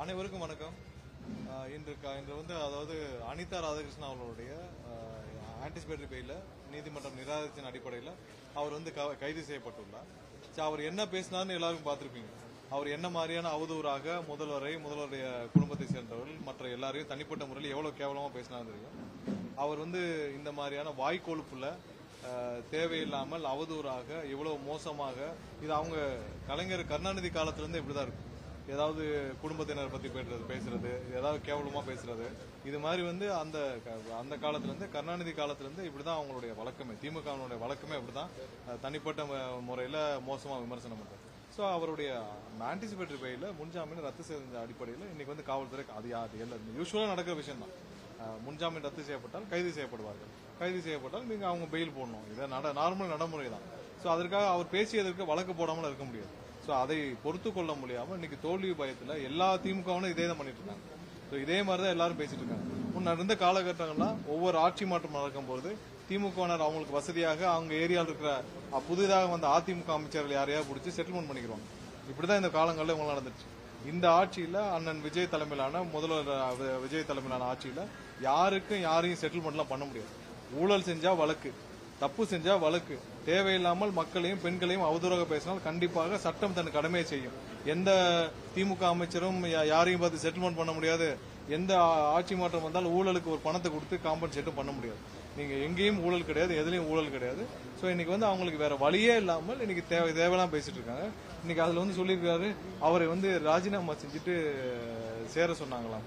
அனைவருக்கும் வணக்கம். இன்று வந்து அதாவது அனிதா ராதாகிருஷ்ணன் அவர்களுடைய ஆன்டிசிபேட்டரி பெயில நீதிமன்றம் நிராகரித்தின் அடிப்படையில் அவர் வந்து கைது செய்யப்பட்டுள்ளார். அவர் என்ன பேசினார்னு எல்லாருக்கும் பார்த்திருப்பீங்க. அவர் என்ன மாதிரியான அவதூறாக முதல்வருடைய குடும்பத்தை சேர்ந்தவர்கள் மற்ற எல்லாரையும் தனிப்பட்ட முறையில் எவ்வளவு கேவலமா பேசினார் தெரியும். அவர் வந்து இந்த மாதிரியான வாய்க்கொழுப்புல தேவையில்லாமல் அவதூறாக இவ்வளவு மோசமாக இது அவங்க கலைஞர் கருணாநிதி காலத்திலிருந்து இப்படிதான் இருக்கும். ஏதாவது குடும்பத்தினர் பத்தி பேசுறது, ஏதாவது கேவலமா பேசுறது, இது மாதிரி வந்து அந்த காலத்துல இருந்து கருணாநிதி காலத்துல இருந்து இப்படிதான் அவங்களுடைய வழக்கமே, திமுகவுடைய வழக்கமே இப்படிதான் தனிப்பட்ட முறையில மோசமா விமர்சனம் பண்றது. சோ அவருடைய ஆன்டிசிபேட்டரி பெயில முன்ஜாமீன் ரத்து செய்த அடிப்படையில் இன்னைக்கு வந்து காவல்துறை அது யூஸ்வலா நடக்கிற விஷயம் தான். முன்ஜாமீன் ரத்து செய்யப்பட்டால் கைது செய்யப்படுவார்கள். கைது செய்யப்பட்டால் நீங்க அவங்க பெயில் போடணும். இதை நார்மல் நடைமுறை தான். சோ அதற்காக அவர் பேசியதற்கு வழக்கு போடாமல் இருக்க முடியாது. சோ அதை பொறுத்து கொள்ள முடியாம இன்னைக்கு தோல்வி பயத்துல எல்லா திமுகவும் இதே தான் பண்ணிட்டு இருக்காங்க. இதே மாதிரிதான் எல்லாரும் பேசிட்டு இருக்காங்க. முன்ன இருந்த காலகட்டங்கள்லாம் ஒவ்வொரு ஆட்சி மாற்றம் நடக்கும்போது திமுகவினர் அவங்களுக்கு வசதியாக அவங்க ஏரியாவில் இருக்கிற புதிதாக வந்த அதிமுக அமைச்சர்கள் யாரையா பிடிச்சி செட்டில்மெண்ட் பண்ணிக்கிறோம். இப்படிதான் இந்த காலங்களில் இவங்க நடந்துச்சு. இந்த ஆட்சியில அண்ணன் விஜய் தலைமையிலான முதல்வர் விஜய் தலைமையிலான ஆட்சியில யாரையும் செட்டில்மெண்ட்லாம் பண்ண முடியாது. ஊழல் செஞ்சா வழக்கு, தப்பு செஞ்சா வழக்கு, தேவையில்லாமல் மக்களையும் பெண்களையும் அவதூறாக பேசினால் கண்டிப்பாக சட்டம் தன் கடமையை செய்யும். எந்த திமுக அமைச்சரும் யாரையும் பார்த்து செட்டில்மெண்ட் பண்ண முடியாது. எந்த ஆட்சி மாற்றம் வந்தாலும் ஊழலுக்கு ஒரு பணத்தை கொடுத்து காம்பன்சேட்டும் பண்ண முடியாது. நீங்க எங்கேயும் ஊழல் கிடையாது, எதுலயும் ஊழல் கிடையாது. சோ இன்னைக்கு வந்து அவங்களுக்கு வேற வழியே இல்லாமல் இன்னைக்கு தேவையெல்லாம் பேசிட்டு இருக்காங்க. இன்னைக்கு அதுல வந்து சொல்லியிருக்காரு, அவரை வந்து ராஜினாமா செஞ்சுட்டு சேர சொன்னாங்களாம்.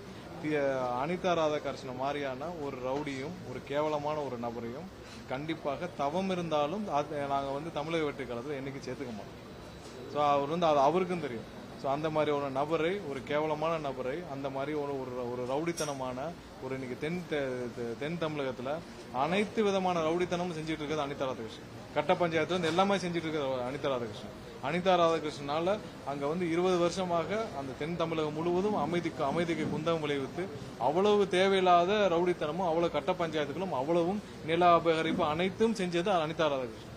அனிதா ராதாகிருஷ்ணன் மாதிரியான ஒரு ரவுடியும் ஒரு கேவலமான ஒரு நபரையும் கண்டிப்பாக தவம் இருந்தாலும் நாங்க வந்து தமிழக வெற்றி காலத்தில் என்னைக்கு சேர்த்துக்க மாட்டோம். சோ அவர் வந்து அது அவருக்கும் தெரியும். சோ அந்த மாதிரி ஒரு நபரை, ஒரு கேவலமான நபரை, அந்த மாதிரி ஒரு ரவுடித்தனமான ஒரு இன்னைக்கு தென் தமிழகத்துல அனைத்து விதமான ரவுடித்தனமும் செஞ்சுட்டு இருக்கிறது அனிதா ராதாகிருஷ்ணன். கட்ட பஞ்சாயத்துல இருந்து எல்லாமே செஞ்சுட்டு இருக்கிற அனிதா ராதாகிருஷ்ணன். அனிதா ராதாகிருஷ்ணனால அங்க வந்து 20 வருஷமாக அந்த தென் தமிழகம் முழுவதும் அமைதிக்கு குந்தகம் விளைவித்து அவ்வளவு தேவையில்லாத ரவுடித்தனமும் அவ்வளவு கட்ட பஞ்சாயத்துகளும் அவ்வளவும் நில அபகரிப்பு அனைத்தும் செஞ்சது அனிதா ராதாகிருஷ்ணன்.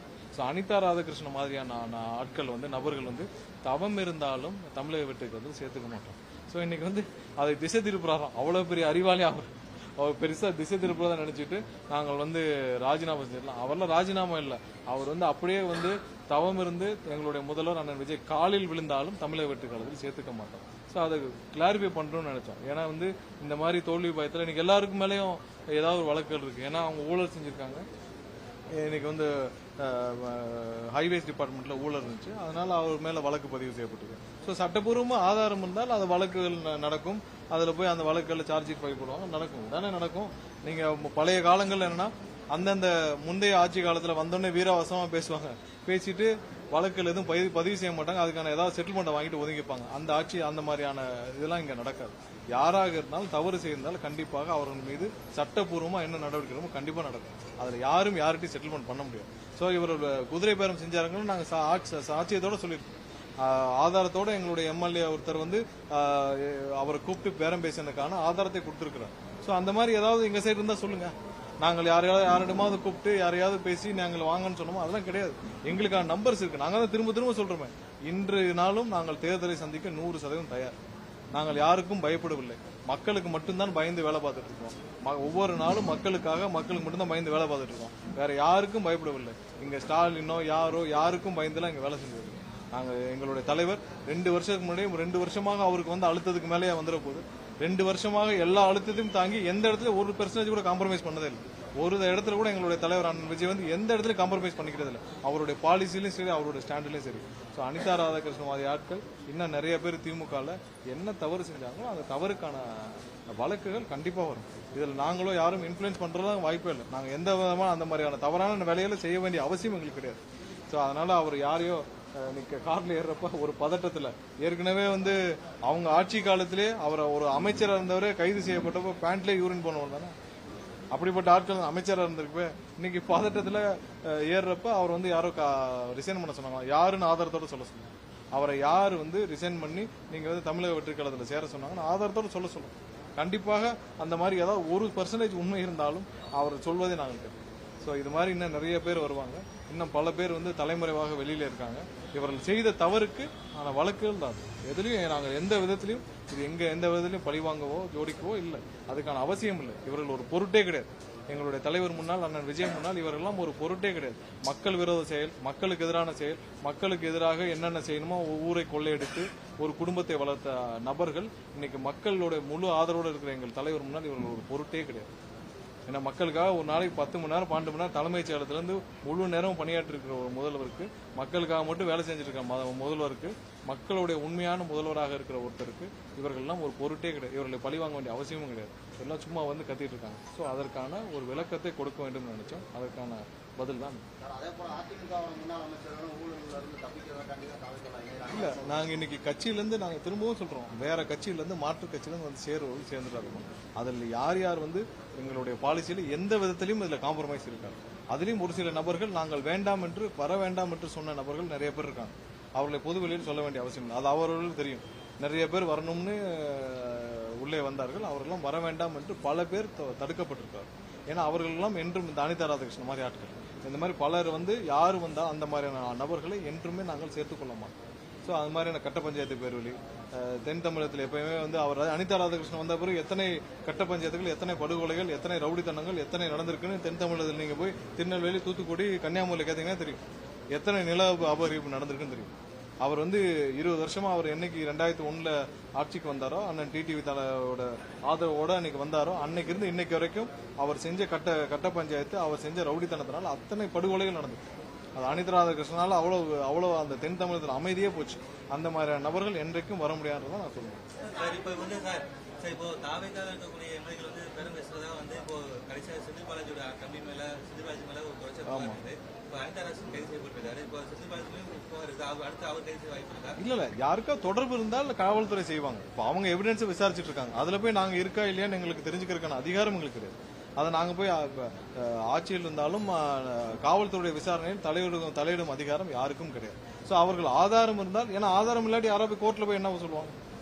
அனிதா ராதாகிருஷ்ணன் மாதிரியான ஆட்கள் வந்து நபர்கள் வந்து தவம் இருந்தாலும் தமிழக வெற்றிக்கு வந்து சேர்த்துக்க மாட்டோம். சோ இன்னைக்கு வந்து அதை திசை திருப்புறாராம். அவ்வளவு பெரிய அறிவாளி அவர் பெருசா திசை திருப்புறதா நினைச்சிட்டு நாங்கள் வந்து ராஜினாமா செய்யலாம். அவர்லாம் ராஜினாமா இல்ல, அவர் வந்து அப்படியே வந்து தவம் இருந்து எங்களுடைய முதல்வர் அண்ணன் விஜய் காலில் விழுந்தாலும் தமிழக வெற்றி காலத்தில் சேர்த்துக்க மாட்டோம். சோ அதை கிளாரிஃபை பண்றோம்னு நினைச்சோம். ஏன்னா வந்து இந்த மாதிரி தோல்வி பயத்துல இன்னைக்கு எல்லாருக்கும் மேலேயும் ஏதாவது ஒரு வழக்குகள் இருக்கு. ஏன்னா அவங்க ஊழல் செஞ்சிருக்காங்க. இன்னைக்கு வந்து ஹைவேஸ் டிபார்ட்மெண்ட்ல ஊழல் இருந்துச்சு, அதனால அவர் மேல வழக்கு பதிவு செய்யப்பட்டிருக்கு. சோ சட்டப்பூர்வமா ஆதாரம் இருந்தால் அது வழக்குகள் நடக்கும். அதுல போய் அந்த வழக்குகள் சார்ஜ் ஷீட் பதிவு போடுவாங்க, நடக்கும் தானே நடக்கும். நீங்க பழைய காலங்கள்ல என்னன்னா அந்தந்த முந்தைய ஆட்சி காலத்துல வந்தோடனே வீரவசமா பேசுவாங்க, பேசிட்டு வழக்குகள் எதுவும் பதிவு செய்ய மாட்டாங்க, அதுக்கான ஏதாவது செட்டில்மெண்ட் வாங்கிட்டு ஒதுங்கிப்பாங்க. அந்த ஆட்சி அந்த மாதிரியான இதெல்லாம் இங்க நடக்காது. யாராக இருந்தாலும் தவறு செய்திருந்தாலும் கண்டிப்பாக அவர்கள் மீது சட்டப்பூர்வமா என்ன நடவடிக்கை கண்டிப்பா நடக்கும். அதுல யாரும் யார்கிட்டையும் செட்டில்மெண்ட் பண்ண முடியாது. சோ இவர் குதிரை பேரம் செஞ்சாருங்கன்னு நாங்க சாட்சியத்தோட சொல்லியிருக்கோம். ஆதாரத்தோட எங்களுடைய எம்எல்ஏ ஒருத்தர் வந்து அவரை கூப்பிட்டு பேரம் பேசினதுக்கான ஆதாரத்தை கொடுத்திருக்கிறார். சோ அந்த மாதிரி ஏதாவது எங்க சைடு இருந்தா சொல்லுங்க. நாங்கள் யாரிடமாவது கூப்பிட்டு யாரையாவது பேசி நாங்கள் வாங்கன்னு சொன்னோமோ அதெல்லாம் கிடையாது. எங்களுக்கான நம்பர்ஸ் இருக்கு. நாங்க தான் திரும்ப சொல்றோமே, இன்று நாளும் நாங்கள் தேர்தலை சந்திக்க 100% தயார். நாங்கள் யாருக்கும் பயப்படவில்லை. மக்களுக்கு மட்டும்தான் பயந்து வேலை பார்த்துட்டு இருக்கோம். ஒவ்வொரு நாளும் மக்களுக்காக மக்களுக்கு மட்டும்தான் பயந்து வேலை பார்த்துட்டு இருக்கோம். வேற யாருக்கும் பயப்படவில்லை. இங்க ஸ்டாலினோ யாருக்கும் பயந்துலாம் இங்க வேலை செஞ்சது. நாங்க எங்களுடைய தலைவர் 2 வருஷத்துக்கு முன்னாடி 2 வருஷமாக அவருக்கு வந்து அழுத்தத்துக்கு மேலேயே வந்துட போகுது. 2 வருஷமாக எல்லா அழுத்தத்தையும் தாங்கி எந்த இடத்துல 1% கூட காம்ப்ரமைஸ் பண்ணதே இல்லை. ஒரு இடத்துல கூட எங்களுடைய தலைவர் அண்ணன் விஜய் வந்து எந்த இடத்துல காம்ப்ரமைஸ் பண்ணிக்கிறது இல்லை. அவருடைய பாலிசிலையும் சரி, அவருடைய ஸ்டாண்ட்லயும் சரி. சோ அனிதா ராதாகிருஷ்ணன் மாதிரி ஆட்கள் இன்னும் நிறைய பேர் திமுகல என்ன தவறு செஞ்சாங்களோ அந்த தவறுக்கான வழக்குகள் கண்டிப்பா வரும். இதுல நாங்களோ யாரும் இன்ஃபுளுன்ஸ் பண்றதும் வாய்ப்பே இல்லை. நாங்க எந்த விதமான அந்த மாதிரியான தவறான வேலையில செய்ய வேண்டிய அவசியம் எங்களுக்கு கிடையாது. சோ அதனால அவர் யாரையோ கார்ல ஏறப்ப ஒரு பதட்டத்துல ஏற்கனவே வந்து அவங்க ஆட்சி காலத்திலே அவரை ஒரு அமைச்சரா இருந்தவரே கைது செய்யப்பட்டப்ப பேண்ட்ல யூரின் போனவர் தானே. அப்படிப்பட்ட ஆட்கள் அமைச்சரா இருந்திருக்கு. இன்னைக்கு பதட்டத்துல ஏறப்ப அவர் வந்து யாரோ ரிசைன் பண்ண சொன்னாங்க. யாருன்னு ஆதாரத்தோட சொல்ல சொன்னாங்க. அவரை யாரு வந்து ரிசைன் பண்ணி நீங்க வந்து தமிழக வெற்றி காலத்துல சேர சொன்னாங்கன்னு ஆதாரத்தோட சொல்ல சொல்லுங்க. கண்டிப்பாக அந்த மாதிரி ஏதாவது 1% உண்மை இருந்தாலும் அவர் சொல்வதே நாங்கள் தெரியும். சோ இது மாதிரி இன்னும் நிறைய பேர் வருவாங்க. இன்னும் பல பேர் வந்து தலைமறைவாக வெளியில இருக்காங்க. இவர்கள் செய்த தவறுக்கு ஆன வழக்குகள் தான். எதுலையும் நாங்கள் எந்த விதத்திலையும் எந்த விதத்திலையும் பழிவாங்கவோ ஜோடிக்கவோ இல்லை. அதுக்கான அவசியம் இல்லை. இவர்கள் ஒரு பொருட்டே கிடையாது. எங்களுடைய தலைவர் முன்னால், அண்ணன் விஜய் முன்னால் இவரெல்லாம் ஒரு பொருட்டே கிடையாது. மக்கள் விரோத செயல், மக்களுக்கு எதிரான செயல், மக்களுக்கு எதிராக என்னென்ன செய்யணுமோ ஊரை கொள்ளையடித்து ஒரு குடும்பத்தை வளர்த்த நபர்கள் இன்னைக்கு மக்களுடைய முழு ஆதரவோடு இருக்கிற எங்கள் தலைவர் முன்னால் இவர்கள் ஒரு பொருட்டே கிடையாது. ஏன்னா மக்களுக்காக ஒரு நாளைக்கு 10 மணி நேரம் 12 மணி நேரம் தலைமைச் செயலத்திலிருந்து முழு நேரம் பணியாற்றி இருக்கிற ஒரு முதல்வருக்கு, மக்களுக்காக மட்டும் வேலை செஞ்சுட்டு இருக்கிற முதல்வருக்கு, மக்களுடைய உண்மையான முதல்வராக இருக்கிற ஒருத்தருக்கு இவர்கள்லாம் ஒரு பொருட்டே கிடையாது. இவர்களை பழி வாங்க வேண்டிய அவசியமும் கிடையாது. எல்லாம் சும்மா வந்து கத்திட்டு இருக்காங்க. ஸோ அதற்கான ஒரு விளக்கத்தை கொடுக்க வேண்டும் நினைச்சோம். அதற்கான பதில் தான். இல்ல, நாங்க இன்னைக்கு கட்சியிலிருந்து நாங்க திரும்பவும் சொல்றோம், வேற கட்சியிலிருந்து மாற்று கட்சியிலிருந்து வந்து சேர்ந்துட்டு அதில் யார் யார் வந்து எங்களுடைய பாலிசியில எந்த விதத்திலையும் இதுல காம்ப்ரமைஸ் இருக்காரு. அதுலயும் ஒரு சில நபர்கள் நாங்கள் வேண்டாம் என்று வர வேண்டாம் என்று சொன்ன நபர்கள் நிறைய பேர் இருக்காங்க. அவர்களை பொது வெளியில் சொல்ல வேண்டிய அவசியம் இல்லை. அது அவர்களுக்கு தெரியும். நிறைய பேர் வரணும்னு உள்ளே வந்தார்கள். அவர்களெல்லாம் வர வேண்டாம் என்று பல பேர் தடுக்கப்பட்டிருக்காரு. ஏன்னா அவர்களெல்லாம் என்றும் இந்த அனிதா ராதாகிருஷ்ணன் மாதிரி ஆட்கள், இந்த மாதிரி பலர் வந்து யாரு வந்தா அந்த மாதிரியான நபர்களை என்றுமே நாங்கள் சேர்த்துக்கொள்ள மாட்டோம். ஸோ அது மாதிரியான கட்ட பஞ்சாயத்து பேர்வழி தென் தமிழகத்தில் எப்பயுமே வந்து அவர் அனிதா ராதாகிருஷ்ணன் வந்த பிறகு எத்தனை கட்ட பஞ்சாயத்துகள், எத்தனை படுகொலைகள், எத்தனை ரவுடித்தனங்கள் எத்தனை நடந்திருக்குன்னு தென் தமிழகத்தில் நீங்க போய் திருநெல்வேலி, தூத்துக்குடி, கன்னியாகுமரி கேட்டீங்கன்னா தெரியும். எத்தனை நில அபகரிப்பு நடந்திருக்குன்னு தெரியும். அவர் வந்து 20 வருஷமா அவர் என்னைக்கு 2001 ஆட்சிக்கு வந்தாரோ, அண்ணன் டிடிவி தலையோட ஆதரவோட அன்னைக்கு வந்தாரோ, அன்னைக்கு இருந்து இன்னைக்கு வரைக்கும் அவர் செஞ்ச கட்ட பஞ்சாயத்து, அவர் செஞ்ச ரவுடித்தனத்தினால அத்தனை படுகொலைகள் நடந்தது. அது அனிதா ராதாகிருஷ்ணனால அவ்வளவு அந்த தென் தமிழகத்தில் அமைதியே போச்சு. அந்த மாதிரியான நபர்கள் என்றைக்கும் வர முடியாதுதான் நான் சொல்லுவேன். இப்போ தாவேக்காக இருக்கக்கூடிய எம்எல்ஏக்கள் வந்து பெரும் பேசுறதா வந்து இப்போ கடைசியாக செந்தில் பாலாஜியோட தம்பி மேல, செந்தில் பாலாஜி மேல ஒரு குறைச்சல் இருக்குது. இப்போ அனிதா ராதாகிருஷ்ணன் கைது செய்யப்பட்டிருக்காரு. இப்போ செந்தில் பாலாஜியும் அடுத்து அவர் கைது செய்ய வாய்ப்பு இருக்கா? இல்ல, யாருக்கா தொடர்பு இருந்தால் காவல்துறை செய்வாங்க. இப்போ அவங்க எவிடன்ஸ் விசாரிச்சுட்டு இருக்காங்க. அதுல போய் நாங்க இருக்கா இல்லையான்னு எங்களுக்கு தெரிஞ்சுக்கிறதுக்கான அதிகாரம் எங்களுக்கு கிடையாது. அதை நாங்க போய் ஆட்சியில் இருந்தாலும் காவல்துறை விசாரணையில் தலையிடும் அதிகாரம் யாருக்கும் கிடையாது. சோ அவர்கள் ஆதாரம் இருந்தால், ஏன்னா ஆதாரம் இல்லாட்டி யாரோ போய் கோர்ட்ல போய் என்ன சொல்லுவாங்க?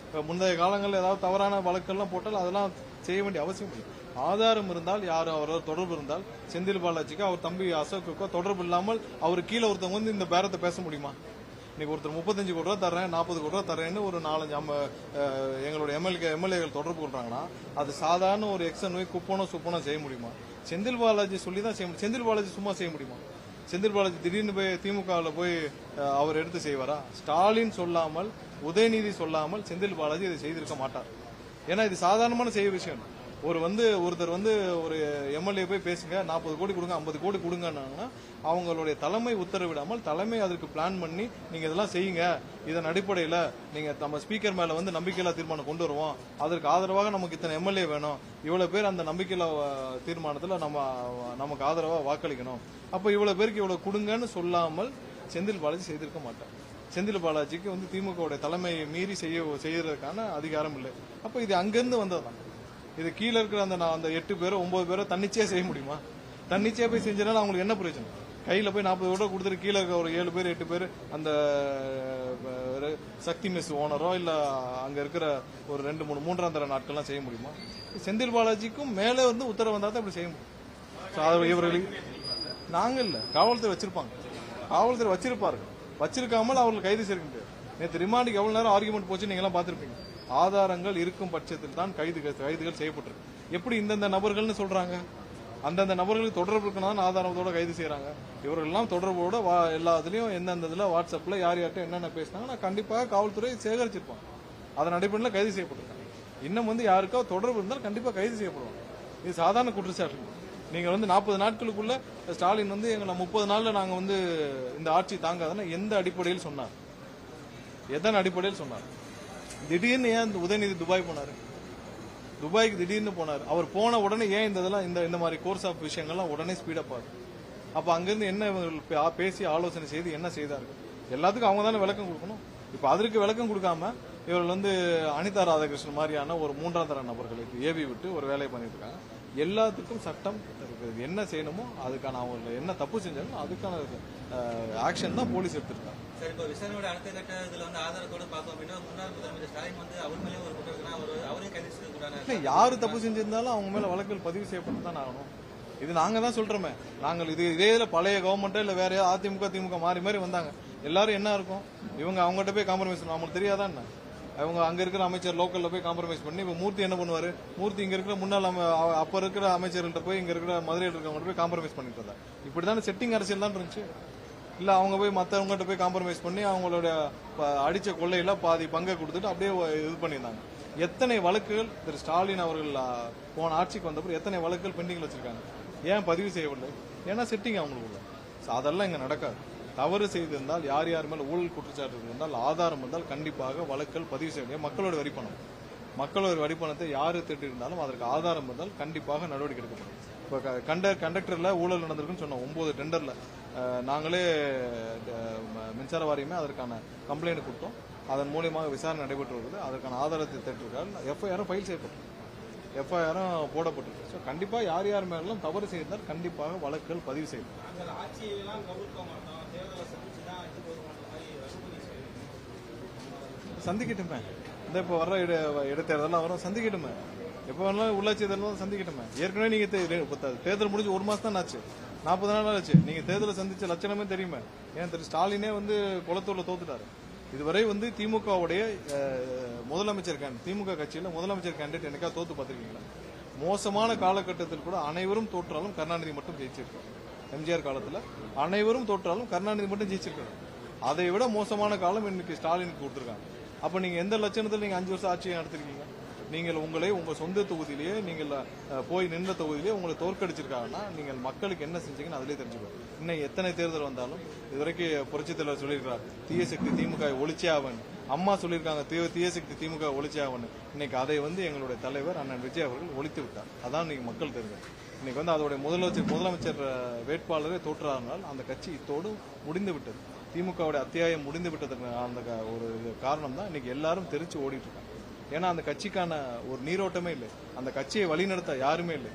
முந்தைய காலங்களில் ஏதாவது தவறான வழக்கெல்லாம் போட்டால் அதெல்லாம் செய்ய வேண்டிய அவசியம் இல்லை. ஆதாரம் இருந்தால், யாரும் அவரோட தொடர்பு இருந்தால், செந்தில் பாலாஜிக்கு அவர் தம்பி அசோக்குக்கோ தொடர்பு இல்லாமல் அவர் கீழே ஒருத்தவங்க வந்து இந்த பேரத்தை பேச முடியுமா? இன்னைக்கு ஒருத்தர் 35 கோடி ரூபா தர்றேன், 40 கோடி ரூபா தர்றேன்னு ஒரு 4-5 எங்களுடைய எம்எல்ஏகள் தொடர்பு கொள்றாங்கன்னா அது சாதாரண ஒரு எக்ஸன் குப்பனோ சுப்பனோ செய்ய முடியுமா? செந்தில் பாலாஜி சொல்லி தான் செய்ய முடியும். செந்தில் பாலாஜி சும்மா செய்ய முடியுமா? செந்தில் பாலாஜி திடீர்னு போய் திமுகவில் போய் அவர் எடுத்து செய்வாரா? ஸ்டாலின் சொல்லாமல், உதயநிதி சொல்லாமல் செந்தில் பாலாஜி இதை செய்திருக்க மாட்டார். ஏன்னா இது சாதாரணமான செய்ய விஷயம். ஒருத்தர் வந்து ஒரு எம்எல்ஏ போய் பேசுங்க, 40 கோடி கொடுங்க, 50 கோடி கொடுங்கன்னா அவங்களுடைய தலைமை உத்தரவிடாமல் தலைமை அதற்கு பிளான் பண்ணி நீங்க இதெல்லாம் செய்யுங்க, இதன் அடிப்படையில் நீங்க நம்ம ஸ்பீக்கர் மேல வந்து நம்பிக்கையில்லா தீர்மானம் கொண்டு வருவோம், அதற்கு ஆதரவாக நமக்கு இத்தனை எம்எல்ஏ வேணும், இவ்வளவு பேர் அந்த நம்பிக்கையில்லா தீர்மானத்தில் நமக்கு ஆதரவா வாக்களிக்கணும், அப்ப இவ்வளவு பேருக்கு இவ்வளவு கொடுங்கன்னு சொல்லாமல் செந்தில் பாலாஜி செய்திருக்க மாட்டார். செந்தில் பாலாஜிக்கு வந்து திமுக தலைமையை மீறி செய்யறதுக்கான அதிகாரம் இல்லை. அப்ப இது அங்கிருந்து வந்ததுதான். இது கீழே இருக்கிற அந்த 8 பேரோ 9 பேரோ தன்னிச்சையா செய்ய முடியுமா? தன்னிச்சையா போய் செஞ்சனால அவங்களுக்கு என்ன பிரயோஜனம்? கையில போய் 40 கோடி கொடுத்துட்டு கீழே இருக்க ஒரு 7 பேர் 8 பேர் அந்த சக்தி மெஸ் ஓனரோ இல்ல அங்க இருக்கிற ஒரு 2-3 மூன்றாம் தர நாட்கள்லாம் செய்ய முடியுமா? செந்தில் பாலாஜிக்கும் மேலே வந்து உத்தரவு வந்தா தான் இப்படி செய்ய முடியும். இவர்களுக்கு நாங்க இல்ல, காவல்துறை வச்சிருப்பாங்க. காவல்துறை வச்சிருப்பார்கள். வச்சிருக்காமல் அவர்கள் கைது செய்ய முடியாது. நேற்று ரிமாண்டுக்கு எவ்வளவு நேரம் ஆர்குமெண்ட் போச்சு நீங்க எல்லாம் பாத்திருப்பீங்க. ஆதாரங்கள் இருக்கும் பட்சத்தில் தான் கைதுகள் செய்யப்பட்டிருக்கு. எப்படி இந்தந்த நபர்கள்னு சொல்றாங்க? அந்தந்த நபர்களுக்கு தொடர்பு இருக்கணும் ஆதாரத்தோட கைது செய்யறாங்க. இவர்கள் எல்லாம் தொடர்போட எல்லாத்துலயும் எந்தெந்த இதுல வாட்ஸ்அப்ல யார் யார்கிட்ட என்னென்ன பேசினாங்க கண்டிப்பாக காவல்துறை சேகரிச்சிருப்பாங்க. அதன் அடிப்படையில் கைது செய்யப்பட்டிருக்காங்க. இன்னும் வந்து யாருக்கோ தொடர்பு இருந்தால் கண்டிப்பா கைது செய்யப்படுவாங்க. இது சாதாரண குற்றச்சாட்டு. நீங்க வந்து 40 நாட்களுக்குள்ள ஸ்டாலின் வந்து எங்களை 30 நாள்ல நாங்க வந்து இந்த ஆட்சி தாங்காதுன்னா எந்த அடிப்படையில் சொன்னார்? எதன் அடிப்படையில் சொன்னார்? திடீர்னு ஏன் உதயநிதி துபாய் போனாரு? துபாய்க்கு திடீர்னு போனார். அவர் போன உடனே ஏன் இந்த மாதிரி கோர்ஸ் ஆஃப் விஷயங்கள்லாம் உடனே ஸ்பீடப் ஆகுது? அப்ப அங்கிருந்து என்ன பேசி ஆலோசனை செய்து என்ன செய்தார்கள்? எல்லாத்துக்கும் அவங்க தானே விளக்கம் கொடுக்கணும். இப்ப அதற்கு விளக்கம் கொடுக்காம இவர்கள் வந்து அனிதா ராதாகிருஷ்ணன் மாதிரியான ஒரு மூன்றாம் தர நபர்களுக்கு ஏவி விட்டு ஒரு வேலையை பண்ணிட்டு இருக்காங்க. எல்லாத்துக்கும் சட்டம் என்ன செய்யணுமோ அதுக்கான அவங்க என்ன தப்பு செஞ்சாலும் அதுக்கான ஆக்ஷன் தான் போலீஸ் எடுத்திருக்காங்க. சரி, இப்போ விசாரணையோட அடுத்த கட்டத்தில் வந்து ஆதாரத்தோட பார்த்தோம் அப்படின்னா முன்னாள் முதலமைச்சர் ஸ்டாலின் வந்து அவர் மேலே ஒரு குற்றம் அவரையும் கைது செய்யக்கூடாது. யாரு தப்பு செஞ்சிருந்தாலும் அவங்க மேல வழக்குகள் பதிவு செய்யப்பட்டு தான் ஆகணும். இது நாங்க தான் சொல்றோமே. நாங்கள் இதே பழைய கவர்மெண்ட் இல்ல வேற அதிமுக திமுக மாறி மாறி வந்தாங்க, எல்லாரும் என்ன இருக்கும், இவங்க அவங்ககிட்ட போய் காம்ப்ரமைஸ் பண்ண நமக்கு தெரியாதான் என்ன? அவங்க அங்க இருக்கிற அமைச்சர் லோக்கல்ல போய் காம்ப்ரமைஸ் பண்ணி இப்ப மூர்த்தி என்ன பண்ணுவாரு, மூர்த்தி இங்க இருக்கிற முன்னாள் அப்ப இருக்கிற அமைச்சர்கள்ட்ட போய் இங்க இருக்கிற மதுரையில் இருக்கிறவங்க போய் காம்ப்ரமைஸ் பண்ணிட்டு இருந்தா. இப்படிதானே செட்டிங் அரசியல் தான் இருந்துச்சு. இல்ல அவங்க போய் மத்தவங்ககிட்ட போய் காம்ப்ரமைஸ் பண்ணி அவங்களோட அடிச்ச கொள்ளையில பாதி பங்கை கொடுத்துட்டு அப்படியே இது பண்ணியிருந்தாங்க. எத்தனை வழக்குகள் திரு ஸ்டாலின் அவர்கள் போன ஆட்சிக்கு வந்தப்போ எத்தனை வழக்குகள் பெண்டிங்ல வச்சிருக்காங்க, ஏன் பதிவு செய்யவில்லை? ஏன்னா செட்டிங் அவங்களுக்குள்ள. அதெல்லாம் இங்க நடக்காது. தவறு செய்திருந்தால் யார் யார் மேல ஊழல் குற்றச்சாட்டு இருந்தால் ஆதாரம் இருந்தால் கண்டிப்பாக வழக்குகள் பதிவு செய்ய முடியும். மக்களோட வரிப்பணம், மக்களோட வரிப்பணத்தை யாரு திட்டு இருந்தாலும் அதற்கு ஆதாரம் இருந்தால் கண்டிப்பாக நடவடிக்கை எடுக்கப்படும். இப்போ கண்டக்டர்ல ஊழல் நடந்திருக்குன்னு சொன்னோம். 9 டெண்டர்ல நாங்களே மின்சார வாரியமே அதற்கான கம்ப்ளைண்ட் கொடுத்தோம். அதன் மூலியமாக விசாரணை நடைபெற்று வருது. அதற்கான ஆதாரத்தை திட்டிருக்காரு. எஃப்ஐஆரும் ஃபைல் செய்யப்பட்டிருக்கு, எஃப்ஐஆரும் போடப்பட்டிருக்கு. ஸோ கண்டிப்பா யார் யார் மேலும் தவறு செய்தால் கண்டிப்பாக வழக்குகள் பதிவு செய்யும். சந்திக்கட்டுமே, இந்த இப்போ வர்ற இடைத்தேர்தலாம் வரும், சந்திக்கட்டுமே. எப்போ வேணாலும் உள்ளாட்சி தேர்தல் சந்திக்கட்டுமே. ஏற்கனவே நீங்க தேர்தல் முடிஞ்சு 1 மாசம் தான் ஆச்சு, 40 நாள் ஆச்சு. நீங்க தேர்தலை சந்திச்ச லட்சணமே தெரியுமே. ஏன் திரு ஸ்டாலினே குளத்தூர்ல தோத்துட்டாரு. இதுவரை திமுகவுடைய முதலமைச்சர் திமுக கட்சியில முதலமைச்சர் கேண்டிடேட் என்னைக்கா தோத்து பார்த்திருக்கீங்களா? மோசமான காலகட்டத்தில் கூட அனைவரும் தோற்றாலும் கருணாநிதி மட்டும் ஜெயிச்சிருக்காரு. எம்ஜிஆர் காலத்துல அனைவரும் தோற்றாலும் கருணாநிதி மட்டும் ஜெயிச்சிருக்காரு. அதை விட மோசமான காலம் இன்னைக்கு ஸ்டாலினுக்கு கொடுத்திருக்காங்க. அப்ப நீங்க எந்த லட்சணத்தில் நீங்க 5 வருஷம் ஆட்சியை நடத்திருக்கீங்க? நீங்கள் உங்க சொந்த தொகுதியிலேயே நீங்கள் போய் நின்ற தொகுதியிலேயே உங்களை தோற்கடிச்சிருக்காங்கன்னா நீங்கள் மக்களுக்கு என்ன செஞ்சீங்கன்னு அதிலே தெரிஞ்சுக்கணும். இன்னும் எத்தனை தேர்தல் வந்தாலும் இதுவரைக்கும் புரட்சித் தலைவர் சொல்லியிருக்கிறார், தீய சக்தி திமுக ஒழிச்சே ஆவன். அம்மா சொல்லியிருக்காங்க தீய சக்தி திமுக ஒழிச்சே ஆவன். இன்னைக்கு அதை எங்களுடைய தலைவர் அண்ணன் விஜய் அவர்கள் ஒழித்து விட்டார். அதான் இன்னைக்கு மக்கள் தெரிஞ்சு. இன்னைக்கு அதோடைய முதலமைச்சர் வேட்பாளரே தோற்றானால் அந்த கட்சி இத்தோடு முடிந்து விட்டது. திமுகவுடைய அத்தியாயம் முடிந்து விட்டதுக்கு அந்த ஒரு காரணம் தான் இன்னைக்கு எல்லாரும் தெரிச்சு ஓடிட்டு இருக்காங்க. ஏன்னா அந்த கட்சிக்கான ஒரு நீரோட்டமே இல்லை, அந்த கட்சியை வழிநடத்த யாருமே இல்லை.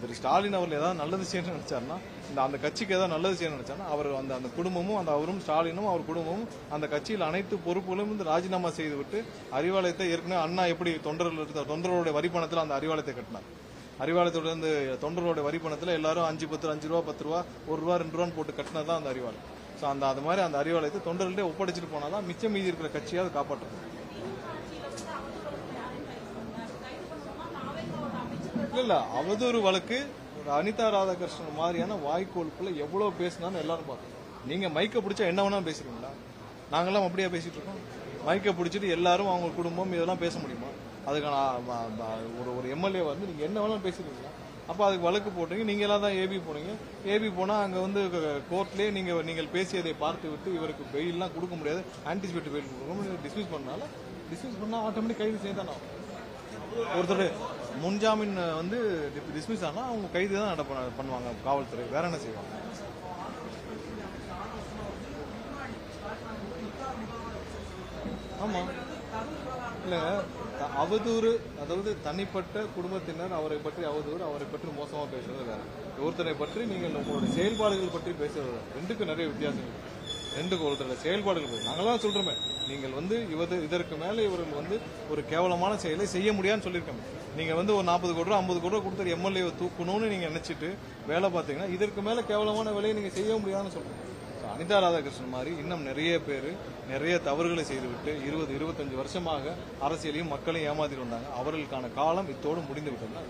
திரு ஸ்டாலின் அவர்கள் ஏதாவது நல்லது செய்யணும்னு நினைச்சாருன்னா, அந்த கட்சிக்கு ஏதாவது நல்லது செய்யணும்னு நினைச்சாருன்னா அவர் அந்த குடும்பமும் அவரும் ஸ்டாலினும் அவர் குடும்பமும் அந்த கட்சியில் அனைத்து பொறுப்புகளும் ராஜினாமா செய்து விட்டு அறிவாலயத்தை ஏற்கனவே அண்ணா எப்படி தொண்டர்களுடைய வரிப்பணத்தில் அந்த அறிவாலயத்தை கட்டினார். அறிவாலயத்தோட தொண்டர்களுடைய வரிப்பணத்தில் எல்லாரும் 5 ரூபா 10 ரூபா 1 ரூபா 2 ரூபான்னு போட்டு கட்டினதான் அந்த அறிவாலயம். ஸோ அது மாதிரி அந்த அறிவாலயத்தை தொண்டர்களே ஒப்படைச்சிட்டு போனாதான் மிச்சம் மீதி இருக்கிற கட்சியாவது காப்பாற்றும். இல்ல அவதூறு வழக்கு அனிதா ராதாகிருஷ்ணன் மாதிரியான வாய்க்கோளுக்குள்ள எவ்வளவு பேசினாலும் எல்லாரும் பார்த்தோம். நீங்க மைக்க பிடிச்சா என்ன வேணாலும் பேசுறீங்களா? நாங்கெல்லாம் அப்படியே பேசிட்டு இருக்கோம். மைக்க பிடிச்சிட்டு எல்லாரும் அவங்க குடும்பம் இதெல்லாம் பேச முடியுமா? அதுக்கான ஒரு எம்எல்ஏ நீங்க என்ன வேணாலும் பேசுறீங்களா? அப்ப அதுக்கு வழக்கு போட்டீங்க. நீங்க எல்லாம் தான் ஏபி போனீங்க. ஏபி போனா அங்க கோர்ட்லயே நீங்கள் பேசியதை பார்த்து விட்டு இவருக்கு பெயில்லாம் கொடுக்க முடியாது, ஆன்டிசிபேட்டரி பெயில் கொடுக்கணும், டிஸ்மிஸ் பண்ணா ஆட்டோமேட்டிக் கைது செய்யதானே. ஒருத்தர் முன்ஜாமீன் டிஸ்மிஸ் ஆனா அவங்க கைது தான் பண்ணுவாங்க காவல்துறை, வேற என்ன செய்வாங்க? ஆமா இல்ல அவதூறு, அதாவது தனிப்பட்ட குடும்பத்தினர் அவரை பற்றி அவதூறு, அவரை பற்றி மோசமா பேசுறது வேற. ஒருத்தரை பற்றி நீங்கள் உங்களுடைய செயல்பாடுகள் பற்றி பேசுறது ரெண்டுக்கும் நிறைய வித்தியாசம் இருக்கு. ரெண்டுக்கு ஒருத்தருடைய செயல்பாடுகள் நாங்களாம் சொல்றோமே, நீங்கள் இதற்கு மேல இவர்கள் ஒரு கேவலமான செயலை செய்ய முடியாதுன்னு சொல்லியிருக்காங்க. நீங்க ஒரு 40 கோடி ரூபா 50 கோடி ரூபா கொடுத்து எம்எல்ஏ தூக்கணும்னு நீங்க நினைச்சிட்டு வேலை பார்த்தீங்கன்னா இதற்கு மேல கேவலமான வேலையை நீங்க செய்ய முடியாதுன்னு சொல்றீங்க. அனிதா ராதாகிருஷ்ணன் மாதிரி இன்னும் நிறைய பேர் நிறைய தவறுகளை செய்துவிட்டு 20-25 வருஷமாக அரசியலையும் மக்களையும் ஏமாத்திட்டு வந்தாங்க. அவர்களுக்கான காலம் இத்தோடு முடிந்து விட்டது.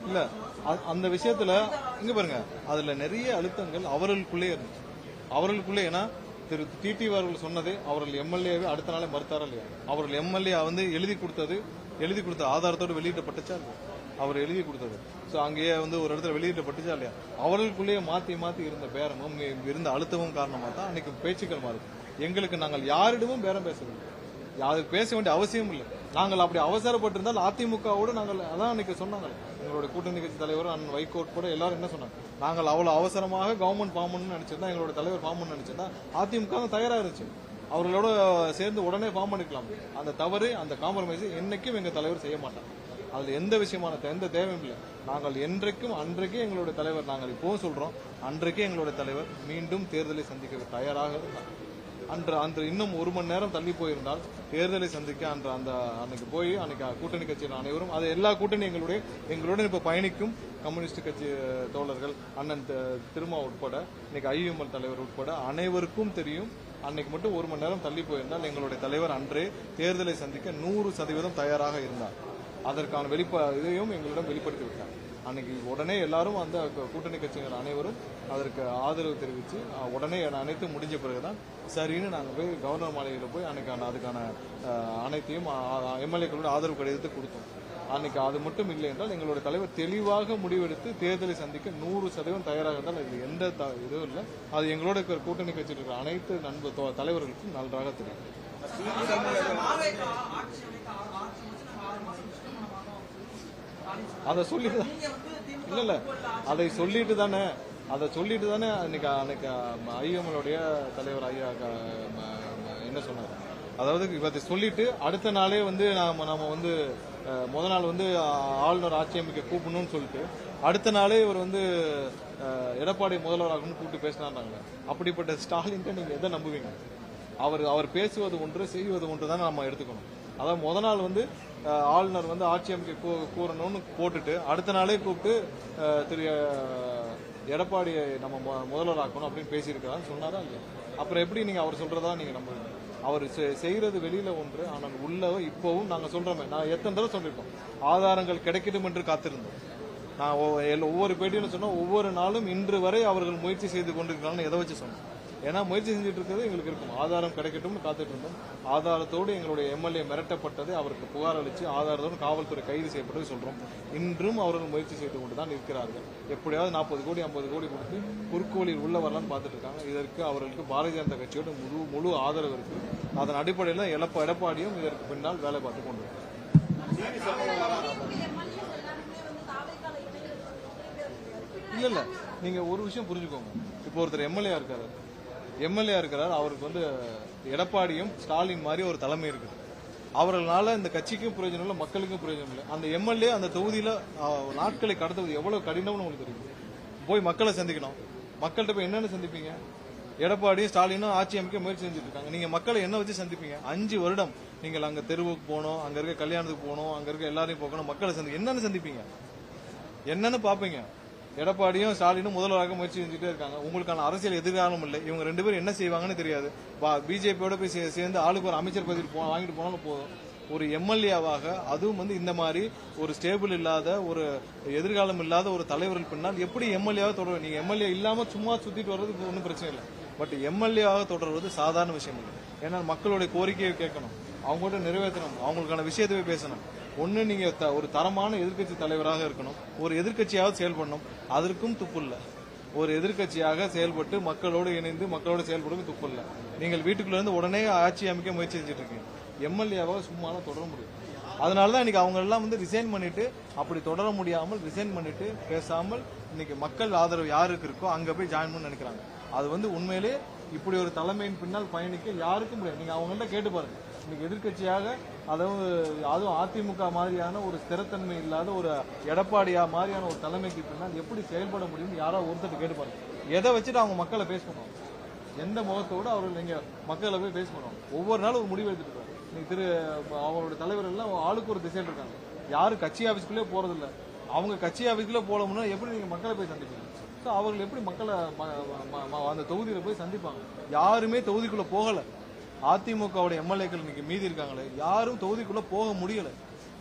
இல்ல அந்த விஷயத்துல இங்க பாருங்க, அதுல நிறைய அழுத்தங்கள் அவர்களுக்குள்ளே இருந்துச்சு. அவர்களுக்குள்ளே ஏன்னா திரு டிடி அவர்கள் சொன்னது அவர்கள் எம்எல்ஏவே அடுத்த நாளே மறுத்தாரா இல்லையா? அவர்கள் எம்எல்ஏ எழுதி கொடுத்த ஆதாரத்தோடு வெளியிடப்பட்டுச்சா இல்லையா? அவர் எழுதி கொடுத்தது. சோ அங்கேயே ஒரு இடத்துல வெளியிடப்பட்டுச்சா இல்லையா? அவர்களுக்குள்ளேயே மாத்தி இருந்த பேரமும் இருந்த அழுத்தமும் காரணமா தான் அன்னைக்கு பேச்சுக்கள் மாறுது. எங்களுக்கு நாங்கள் யாரிடமும் பேரம் பேசவில்லை, அதுக்கு பேச வேண்டிய அவசியம் இல்லை. நாங்கள் அப்படி அவசரப்பட்டிருந்தால் அதிமுகவோடு நாங்கள் அதான் அன்னைக்கு சொன்னாங்க. எங்களுடைய கூட்டணி கட்சி தலைவர் அண்ணன் வைகோ கூட எல்லாரும் என்ன சொன்னாங்க, நாங்கள் அவ்வளவு அவசரமாக கவர்மெண்ட் ஃபார்ம் பண்ணணும்னு நினைச்சிருந்தா, எங்களுடைய தலைவர் ஃபார்ம் பண்ண நினைச்சிருந்தா அதிமுக தான் தயாரா இருந்துச்சு, அவர்களோட சேர்ந்து உடனே ஃபார்ம் பண்ணிக்கலாம். அந்த தவறு அந்த காம்ப்ரமைஸ் என்னைக்கும் எங்க தலைவர் செய்ய மாட்டாங்க. அதுல எந்த விஷயமான எந்த தேவையும் இல்லை. நாங்கள் என்றைக்கும் அன்றைக்கே எங்களுடைய தலைவர், நாங்கள் இப்பவும் சொல்றோம், அன்றைக்கே எங்களுடைய தலைவர் மீண்டும் தேர்தலை சந்திக்க தயாராக இருந்தார். அன்று இன்னும் 1 மணி நேரம் தள்ளி போயிருந்தால் தேர்தலை சந்திக்க அன்னைக்கு போய் அன்னைக்கு கூட்டணி கட்சியின் அனைவரும் அது எல்லா கூட்டணி எங்களுடன் இப்ப பயணிக்கும் கம்யூனிஸ்ட் கட்சி தோழர்கள் அண்ணன் திருமா உட்பட இன்னைக்கு ஐயுஎம்எல் தலைவர் உட்பட அனைவருக்கும் தெரியும். அன்னைக்கு மட்டும் 1 மணி நேரம் தள்ளி போயிருந்தால் எங்களுடைய தலைவர் அன்றே தேர்தலை சந்திக்க 100% தயாராக இருந்தார். அதற்கான இதையும் எங்களிடம் வெளிப்படுத்தி விட்டார். அன்னைக்கு உடனே எல்லாரும் அந்த கூட்டணி கட்சிகள் அனைவரும் அதற்கு ஆதரவு தெரிவித்து உடனே அனைத்தும் முடிஞ்ச பிறகுதான் சரின்னு நாங்கள் போய் கவர்னர் மாளிகையில் போய் அதுக்கான அனைத்தையும் எம்எல்ஏக்களோட ஆதரவு கடிதத்தை கொடுத்தோம். அன்னைக்கு அது மட்டும் இல்லை என்றால் எங்களுடைய தலைவர் தெளிவாக முடிவெடுத்து தேர்தலை சந்திக்க 100% தயாராக இருந்தால் இது எந்த இதுவும் இல்லை. அது எங்களோட கூட்டணி கட்சியில் இருக்கிற அனைத்து தலைவர்களுக்கும் நன்றாக தெரியும். அதை சொல்லிட்டு இல்ல அதை சொல்லிட்டு தானே அன்னைக்கு ஐஎம்எல்லுடைய தலைவர் ஐயா என்ன சொன்னார், அதாவது இவத்தை சொல்லிட்டு அடுத்த நாளே வந்து நம்ம வந்து முத நாள் வந்து ஆளுநர் ஆட்சி அமைக்க கூப்பிடணும்னு சொல்லிட்டு அடுத்த நாளே இவர் வந்து எடப்பாடி முதல்வராகணும்னு கூப்பிட்டு பேசினாங்க. அப்படிப்பட்ட ஸ்டாலின் நீங்க எதை நம்புவீங்க? அவர் பேசுவது ஒன்று செய்வது ஒன்று தான் நம்ம எடுத்துக்கணும். அதாவது முத நாள் வந்து ஆளுநர் வந்து ஆட்சி அமைக்க கூறணும்னு போட்டுட்டு அடுத்த நாளே கூப்பிட்டு திரு எடப்பாடியை நம்ம முதல்வராக்கணும் அப்படின்னு பேசியிருக்கிறான்னு சொன்னாதான் இல்லையா? அப்புறம் எப்படி நீங்க அவர் சொல்றதா நீங்க நம்புவீங்க? அவர் செய்யறது வெளியில ஒன்று, ஆனால் உள்ள இப்பவும் நாங்க சொல்றோமே, நான் எத்தனை தடவை சொல்லிருக்கோம், ஆதாரங்கள் கிடைக்கட்டும் என்று காத்திருந்தோம். நான் ஒவ்வொரு பேட்டியிலும் சொன்னா ஒவ்வொரு நாளும் இன்று வரை அவர்கள் முயற்சி செய்து கொண்டிருக்கிறான்னு எதை வச்சு சொன்னோம்? ஏன்னா முயற்சி செஞ்சுட்டு இருக்கிறது எங்களுக்கு இருக்கும், ஆதாரம் கிடைக்கட்டும்னு காத்துட்டு இருந்தோம். ஆதாரத்தோடு எங்களுடைய எம்எல்ஏ மிரட்டப்பட்டது, அவருக்கு புகார் அளித்து ஆதாரத்தோடு காவல்துறை கைது செய்யப்பட்டது சொல்றோம். இன்றும் அவர்கள் முயற்சி செய்து கொண்டுதான் இருக்கிறார்கள். எப்படியாவது 40 கோடி 50 கோடி கொடுத்து குறுக்கோளில் உள்ள வரலான்னு பார்த்துட்டு இருக்காங்க. இதற்கு அவர்களுக்கு பாரதிய ஜனதா கட்சியோட முழு ஆதரவு இருக்கு. அதன் அடிப்படையில் எடப்பாடியும் இதற்கு பின்னால் வேலை பார்த்து கொண்டு இல்ல நீங்க ஒரு விஷயம் புரிஞ்சுக்கோங்க. இப்போ ஒருத்தர் எம்எல்ஏ இருக்கிறார், அவருக்கு வந்து எடப்பாடியும் ஸ்டாலின் மாதிரி ஒரு தலைமை இருக்குது. அவர்களால இந்த கட்சிக்கும் பிரயோஜனம் இல்லை, மக்களுக்கும் பிரயோஜனம் இல்லை. அந்த எம்எல்ஏ அந்த தொகுதியில நாட்களை கடத்துவது எவ்வளவு கடினம்னு உங்களுக்கு தெரியும். போய் மக்களை சந்திக்கணும். மக்கள்கிட்ட போய் என்னென்ன சந்திப்பீங்க? எடப்பாடியும் ஸ்டாலினும் ஆட்சி அமைக்க முயற்சி செஞ்சுட்டு இருக்காங்க. நீங்க மக்களை என்ன வச்சு சந்திப்பீங்க? 5 வருடம் நீங்கள் அங்க தெருவுக்கு போகணும், அங்க இருக்க கல்யாணத்துக்கு போகணும், அங்க இருக்க எல்லாரையும் போகணும், மக்களை என்னென்னு சந்திப்பீங்க? என்னன்னு பாப்பீங்க? எடப்பாடியும் ஸ்டாலினும் முதல்வராக முயற்சி செஞ்சுட்டே இருக்காங்க. உங்களுக்கான அரசியல் எதிர்காலம் இல்லை. இவங்க 2 பேரும் என்ன செய்வாங்கன்னு தெரியாது. பிஜேபியோட போய் சேர்ந்து ஆளுக்கு ஒரு அமைச்சர் பதவி வாங்கிட்டு போனாலும் போதும். ஒரு எம்எல்ஏவாக அதுவும் வந்து இந்த மாதிரி ஒரு ஸ்டேபிள் இல்லாத ஒரு எதிர்காலம் இல்லாத ஒரு தலைவர்கள் பின்னால் எப்படி எம்எல்ஏவாக தொடரும்? நீங்க எம்எல்ஏ இல்லாம சும்மா சுத்திட்டு வர்றது ஒன்றும் பிரச்சனை இல்லை. பட் எம்எல்ஏவாக தொடர்வது சாதாரண விஷயம் இல்லை. ஏன்னா மக்களுடைய கோரிக்கையை கேட்கணும், அவங்கள்ட்ட நிறைவேற்றணும், அவங்களுக்கான விஷயத்தை பேசணும். ஒன்னு நீங்க ஒரு தரமான எதிர்க்கட்சி தலைவராக இருக்கணும், ஒரு எதிர்க்கட்சியாக செயல்படணும். அதற்கும் துப்பு இல்லை. ஒரு எதிர்க்கட்சியாக செயல்பட்டு மக்களோடு இணைந்து மக்களோடு செயல்படுறது துப்பு இல்லை. நீங்கள் வீட்டுக்குள்ள இருந்து உடனே ஆட்சி அமைக்க முயற்சி செஞ்சுட்டு இருக்கீங்க. எம்எல்ஏவாக சும்மாலாம் தொடர முடியும். அதனாலதான் இன்னைக்கு அவங்க எல்லாம் வந்து ரிசைன் பண்ணிட்டு, அப்படி தொடர முடியாமல் ரிசைன் பண்ணிட்டு பேசாமல் இன்னைக்கு மக்கள் ஆதரவு யாருக்கு இருக்கோ அங்க போய் ஜாயின் பண்ண நினைக்கிறாங்க. அது வந்து உண்மையிலே இப்படி ஒரு தலைமையின் பின்னால் பயணிக்க யாருக்கும் முடியாது. நீங்க அவங்கள்ட்ட கேட்டு பாருங்க. இன்னைக்கு எதிர்கட்சியாக அதுவும் அதிமுக மாதிரியான ஒரு ஸ்திரத்தன்மை இல்லாத ஒரு எடப்பாடியா மாதிரியான ஒரு தலைமைக்கு பின்னால் எப்படி செயல்பட முடியும் யாராவது ஒருத்தர் கேட்டு பாருங்க. எதை வச்சுட்டு அவங்க மக்களை பேச பண்ணுவாங்க? எந்த முகத்தோடு அவர்கள் நீங்க மக்களை போய் பேச பண்ணுவாங்க? ஒவ்வொரு நாளும் ஒரு முடிவு எடுத்துட்டு இருக்காங்க. இன்னைக்கு அவங்களோட தலைவர் எல்லாம் ஆளுக்கு ஒரு திசையில் இருக்காங்க. யாரும் கட்சி ஆபீஸ்க்குள்ளே போறது இல்லை. அவங்க கட்சி ஆபீஸ்க்குள்ளே போகணும்னா எப்படி நீங்க மக்களை போய் சந்திப்பீங்க? அவர்கள் எப்படி மக்களை அந்த தொகுதியில போய் சந்திப்பாங்க? யாருமே தொகுதிக்குள்ள போகல. அதிமுகவுடைய எம்எல்ஏக்கள் இன்னைக்கு மீதி இருக்காங்களே, யாரும் தொகுதிக்குள்ள போக முடியல,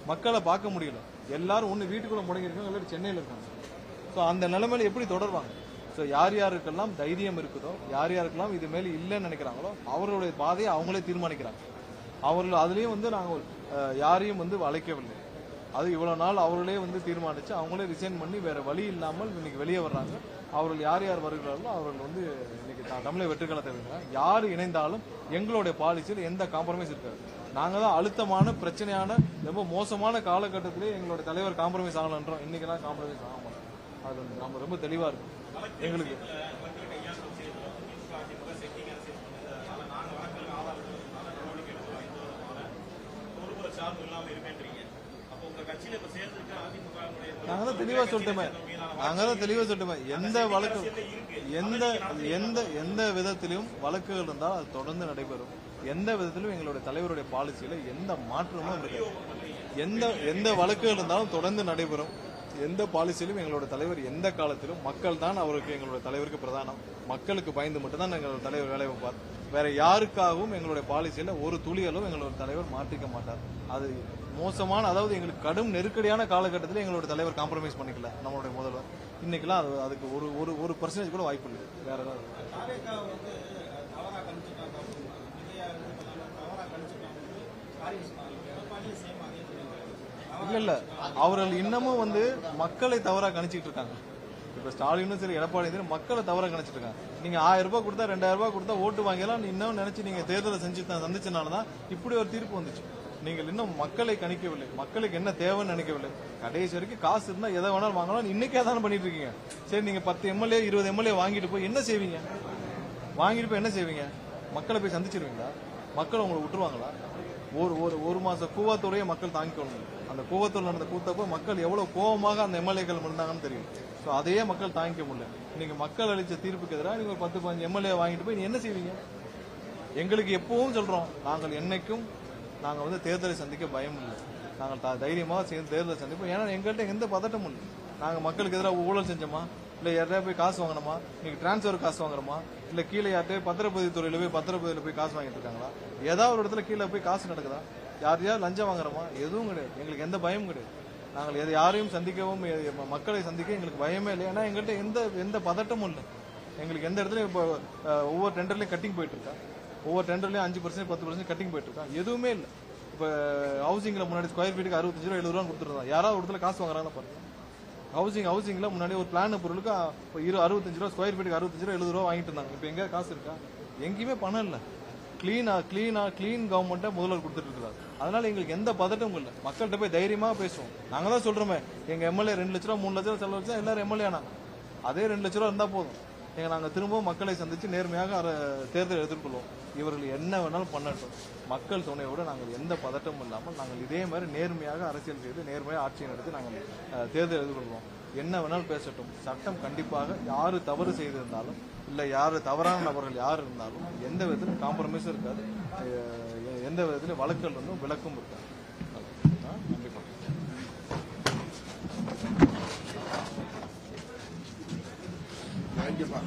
மக்களை பார்க்க முடியல. எல்லாரும் ஒண்ணு வீட்டுக்குள்ள முடங்கிருக்காங்க, இல்லாட்டி சென்னையில இருக்காங்க. சோ அந்த நிலைமையில எப்படி தொடர்வாங்க? சோ யார் யாருக்கெல்லாம் தைரியம் இருக்குதோ, யார் யாருக்கெல்லாம் இது மேல இல்லைன்னு நினைக்கிறாங்களோ அவர்களுடைய பாதையை அவங்களே தீர்மானிக்கிறாங்க. அவர்கள் அதுலயும் வந்து நாங்கள் யாரையும் வந்து அழைக்கவில்லை. அது இவ்வளவு நாள் அவர்களே வந்து தீர்மானிச்சு அவங்களே ரிசைன் பண்ணி வேற வழி இல்லாமல் இன்னைக்கு வெளியே வர்றாங்க. அவர்கள் யார் யார் வருகிறார்களோ அவர்கள் வந்து இன்னைக்கு தமிழை வெற்றிக்காலத்தை வைக்கிறாங்க. யார் இணைந்தாலும் எங்களுடைய பாலிசியில் எந்த காம்ப்ரமைஸ் இருக்காது. நாங்க தான் அழுத்தமான பிரச்சனையான ரொம்ப மோசமான காலகட்டத்திலே எங்களுடைய தலைவர் காம்ப்ரமைஸ் ஆகலன்றோம். இன்னைக்கெல்லாம் காம்ப்ரமைஸ் ஆக மாட்டோம். அது நம்ம ரொம்ப தெளிவா இருக்கும் எங்களுக்கு. நாங்க தான் தெளிவா சொல்லிட்டோமே, நாங்க தான் தெளிவா சொல்லிட்டோம். எந்த வழக்கு எந்த எந்த எந்த விதத்திலும் வழக்குகள் இருந்தால் அது தொடர்ந்து நடைபெறும். எந்த விதத்திலும் எங்களுடைய தலைவருடைய பாலிசியில எந்த மாற்றமும் இருக்காது. எந்த வழக்குகள் இருந்தாலும் தொடர்ந்து நடைபெறும். எந்த பாலிசியிலும் எங்களோட தலைவர் எந்த காலத்திலும் மக்கள் தான் அவருக்கு எங்களுடைய தலைவருக்கு பிரதானம். மக்களுக்கு பயந்து மட்டும்தான் எங்களோட தலைவர் வேலை வைப்பார். வேற யாருக்காகவும் எங்களுடைய பாலிசியில ஒரு துளிகளும் எங்களோட தலைவர் மாற்றிக்க மாட்டார். அது மோசமான, அதாவது எங்களுக்கு கடும் நெருக்கடியான காலகட்டத்தில் எங்களோட தலைவர் காம்ப்ரமைஸ் பண்ணிக்கல நம்மளுடைய முதல்வர். இன்னைக்கெல்லாம் அதுக்கு ஒரு பர்சன்டேஜ் கூட வாய்ப்பு இல்லை. வேற ஏதாவது இல்ல அவர்கள் இன்னமும் மக்களை தவறா கணிச்சிட்டு இருக்காங்க. இப்ப ஸ்டாலினும் சரி எடப்பாடி சரி மக்களை தவறா கணிச்சிட்டு இருக்காங்க. நீங்க 1000 ரூபாய் கொடுத்தா 2000 ரூபாய் கொடுத்தா ஓட்டு வாங்கலாம் இன்னும் நினைச்சு நீங்க தேர்தலை சந்திச்சனாலதான் இப்படி ஒரு தீர்ப்பு வந்துச்சு. நீங்கள் இன்னும் மக்களை கணிக்கவில்லை. மக்களுக்கு என்ன தேவைன்னு நினைக்கவில்லை. கடைசி வரைக்கும் காசு இருந்தா எதை வேணாலும் வாங்கலாம். இன்னைக்கே தானே பண்ணிட்டு இருக்கீங்க. சரி, நீங்க 10 எம்எல்ஏ 20 எம்எல்ஏ வாங்கிட்டு போய் என்ன செய்வீங்க? வாங்கிட்டு போய் என்ன செய்வீங்க? மக்களை போய் சந்திச்சிருவீங்களா? மக்கள் உங்களை விட்டுருவாங்களா? ஒரு மாசம் கூவத்தோடையே மக்கள் தாங்கிக்கணும். அந்த கூவத்தூர் நடந்த கூத்தப்போ மக்கள் எவ்வளவு கோபமாக அந்த எம்எல்ஏக்கள் இருந்தாங்கன்னு தெரியும். சோ அதையே மக்கள் தாங்கிக்க முடியல. நீங்க மக்கள் அளிச்ச தீர்ப்புக்கு எதிராக நீங்க 10-15 எம்எல்ஏ வாங்கிட்டு போய் நீ என்ன செய்வீங்க? எங்களுக்கு எப்பவும் சொல்றோம், நாங்கள் என்னைக்கும் நாங்க தேர்தலை சந்திக்க பயம் இல்லை. நாங்கள் தைரியமாக சேர்ந்து தேர்தலை சந்திப்போம். ஏன்னா எங்கள்கிட்ட எந்த பதட்டமும் இல்லை. நாங்க மக்களுக்கு எதிராக ஊழல் செஞ்சோமா, இல்ல யாரையா போய் காசு வாங்கணுமா, இன்னைக்கு டிரான்ஸ்பர் காசு வாங்குறோமா, இல்ல கீழே யார்கிட்டயே பத்திரப்பதிவு துறையில போய் பத்திரப்பதிவுல போய் காசு வாங்கிட்டு இருக்காங்களா, ஏதாவது ஒரு இடத்துல கீழே போய் காசு நடக்குதா, யாரையாவது லஞ்சம் வாங்குறோமா? எதுவும் கிடையாது. எங்களுக்கு எந்த பயமும் கிடையாது. நாங்கள் யாரையும் சந்திக்கவும் மக்களை சந்திக்க எங்களுக்கு பயமே இல்லை. ஏன்னா எங்கள்கிட்ட எந்த பதட்டமும் இல்லை. எங்களுக்கு எந்த இடத்துலயும் இப்போ ஒவ்வொரு டெண்டர்லயும் கட்டிங் போயிட்டு இருக்கா, ஒவ்வொரு டெண்டர்லயும் 5% 10% கட்டிங் போயிட்டு இருக்கா, எதுவுமே இல்லை. இப்ப ஹவுசிங்ல முன்னாடி ஸ்கொயர் ஃபீட்டுக்கு 65 ரூபா 70 ரூபா கொடுத்துருந்தோம். யாராவது ஒரு இடத்துல காசு வாங்குறாங்க பாருங்க. ஹவுசிங்ல முன்னாடி ஒரு பிளான் பொருளுக்கு 65 ரூபா ஸ்கொயர் ஃபீட்டுக்கு 65 ரூபா 70 ரூபா வாங்கிட்டு இருந்தாங்க. இப்ப எங்க காசு இருக்கா? எங்கேயுமே பணம் இல்ல. கிளீன் கவர்மெண்ட்டை முதல்வர் கொடுத்துட்டு இருக்காரு. அதனால எங்களுக்கு எந்த பதட்டமும் இல்லை. மக்கள்கிட்ட போய் தைரியமா பேசுவோம். நாங்க தான் சொல்றோமே, எங்க எம்எல்ஏ 2 லட்ச ரூபா 3 லட்ச ரூபா செலவு வச்சா எல்லாரும் எம்எல்ஏ ஆனாங்க. அதே 2 லட்ச ரூபா இருந்தா போதும். நாங்க திரும்பவும் மக்களை சந்திச்சு நேர்மையாக தேர்தல் எதிர்கொள்வோம். இவர்கள் என்ன வேணாலும் பண்ணட்டும். மக்கள் துணையோடு நாங்கள் எந்த பதட்டமும் இல்லாமல் நாங்கள் இதே மாதிரி நேர்மையாக அரசியல் செய்து நேர்மையாக ஆட்சியை நடத்தி நாங்கள் தேர்தல் எதிர்கொள்வோம். என்ன வேணாலும் பேசட்டும். சட்டம் கண்டிப்பாக யாரு தவறு செய்திருந்தாலும் இல்ல யாரு தவறான நபர்கள் யார் இருந்தாலும் எந்த விதத்திலும் காம்ப்ரமைஸும் இருக்காது. எந்த விதத்திலும் வழக்குகள் இருந்தும் விளக்கும் இருக்காது. கண்டிப்பா